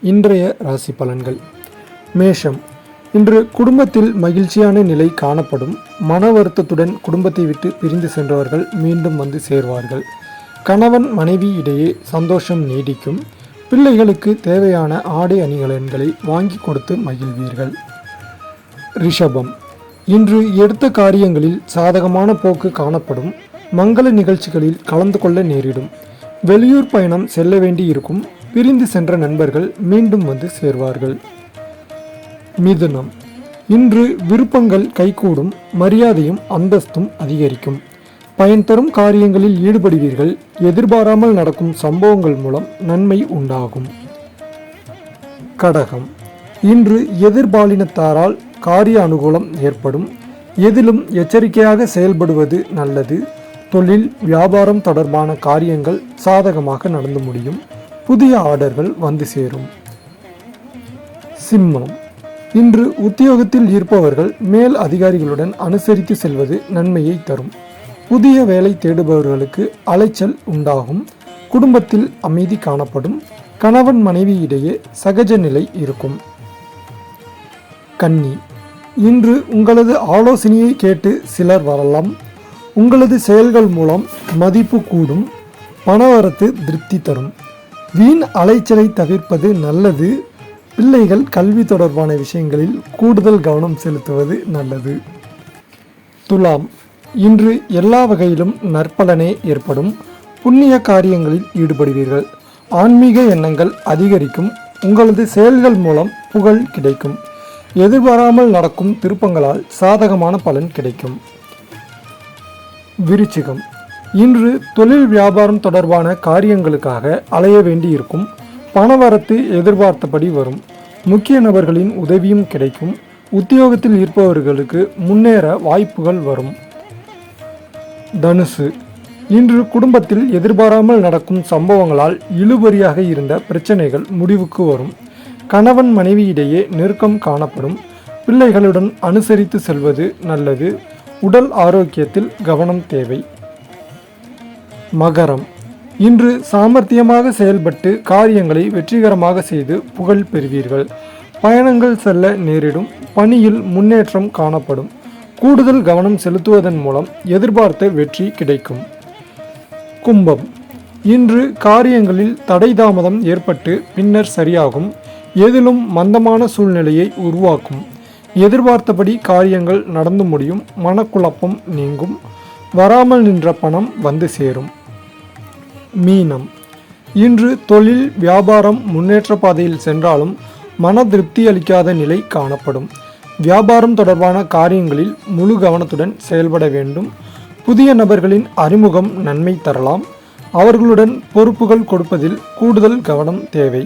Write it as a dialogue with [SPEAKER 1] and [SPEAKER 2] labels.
[SPEAKER 1] இன்றைய ராசி பலன்கள். மேஷம். இன்று குடும்பத்தில் மகிழ்ச்சியான நிலை காணப்படும். மன வருத்தத்துடன் குடும்பத்தை விட்டு பிரிந்து சென்றவர்கள் மீண்டும் வந்து சேர்வார்கள். கணவன் மனைவி இடையே சந்தோஷம் நீடிக்கும். பிள்ளைகளுக்கு தேவையான ஆடை அணிகலன்களை வாங்கி கொடுத்து மகிழ்வீர்கள். ரிஷபம். இன்று எடுத்த காரியங்களில் சாதகமான போக்கு காணப்படும். மங்கள நிகழ்ச்சிகளில் கலந்து கொள்ள நேரிடும். வெளியூர் பயணம் செல்ல வேண்டி இருக்கும். பிரிந்து சென்ற நண்பர்கள் மீண்டும் வந்து சேர்வார்கள். மிதுனம். இன்று விருப்பங்கள் கைகூடும். மரியாதையும் அந்தஸ்தும் அதிகரிக்கும். பயன் தரும் காரியங்களில் ஈடுபடுவீர்கள். எதிர்பாராமல் நடக்கும் சம்பவங்கள் மூலம் நன்மை உண்டாகும். கடகம். இன்று எதிர்பாலினத்தாரால் காரிய அனுகூலம் ஏற்படும். எதிலும் எச்சரிக்கையாக செயல்படுவது நல்லது. தொழில் வியாபாரம் தொடர்பான காரியங்கள் சாதகமாக நடந்து முடியும். புதிய ஆர்டர்கள் வந்து சேரும். சிம்மம். இன்று உத்தியோகத்தில் இருப்பவர்கள் மேல் அதிகாரிகளுடன் அனுசரித்து செல்வது நன்மையை தரும். புதிய வேலை தேடுபவர்களுக்கு அலைச்சல் உண்டாகும். குடும்பத்தில் அமைதி காணப்படும். கணவன் மனைவி இடையே சகஜ நிலை இருக்கும். கன்னி. இன்று உங்களது ஆலோசனையை கேட்டு சிலர் வரலாம். உங்களது செயல்கள் மூலம் மதிப்பு கூடும். பணவரத்து திருப்தி தரும். வீண் அலைச்சலை தவிர்ப்பது நல்லது. பிள்ளைகள் கல்வி தொடர்பான விஷயங்களில் கூடுதல் கவனம் செலுத்துவது நல்லது. துலாம். இன்று எல்லா வகையிலும் நற்பலனே ஏற்படும். புண்ணிய காரியங்களில் ஈடுபடுவீர்கள். ஆன்மீக எண்ணங்கள் அதிகரிக்கும். உங்களது செயல்கள் மூலம் புகழ் கிடைக்கும். எதிர்பாராமல் நடக்கும் திருப்பங்களால் சாதகமான பலன் கிடைக்கும். விருச்சிகம். இன்று தொழில் வியாபாரம் தொடர்பான காரியங்களுக்காக அலைய வேண்டி இருக்கும். பணவரத்து எதிர்பார்த்தபடி வரும். முக்கிய நபர்களின் உதவியும் கிடைக்கும். உத்தியோகத்தில் இருப்பவர்களுக்கு முன்னேற வாய்ப்புகள் வரும். தனுசு. இன்று குடும்பத்தில் எதிர்பாராமல் நடக்கும் சம்பவங்களால் இழுபறியாக இருந்த பிரச்சனைகள் முடிவுக்கு வரும். கணவன் மனைவி இடையே நெருக்கம் காணப்படும். பிள்ளைகளுடன் அனுசரித்து செல்வது நல்லது. உடல் ஆரோக்கியத்தில் கவனம் தேவை. மகரம். இன்று சாமர்த்தியமாக செயல்பட்டு காரியங்களை வெற்றிகரமாக செய்து புகழ் பெறுவீர்கள். பயணங்கள் செல்ல நேரிடும். பணியில் முன்னேற்றம் காணப்படும். கூடுதல் கவனம் செலுத்துவதன் மூலம் எதிர்பார்த்த வெற்றி கிடைக்கும். கும்பம். இன்று காரியங்களில் தடை தாமதம் ஏற்பட்டு பின்னர் சரியாகும். எதிலும் மந்தமான சூழ்நிலையை உருவாக்கும். எதிர்பார்த்தபடி காரியங்கள் நடந்து முடியும். மனக்குழப்பம் நீங்கும். வராமல் நின்ற பணம் வந்து சேரும். மீனம். இன்று தொழில் வியாபாரம் முன்னேற்ற பாதையில் சென்றாலும் மன திருப்தி அளிக்காத நிலை காணப்படும். வியாபாரம் தொடர்பான காரியங்களில் முழு கவனத்துடன் செயல்பட வேண்டும். புதிய நபர்களின் அறிமுகம் நன்மை தரலாம். அவர்களுடன் பொறுப்புகள் கொடுப்பதில் கூடுதல் கவனம் தேவை.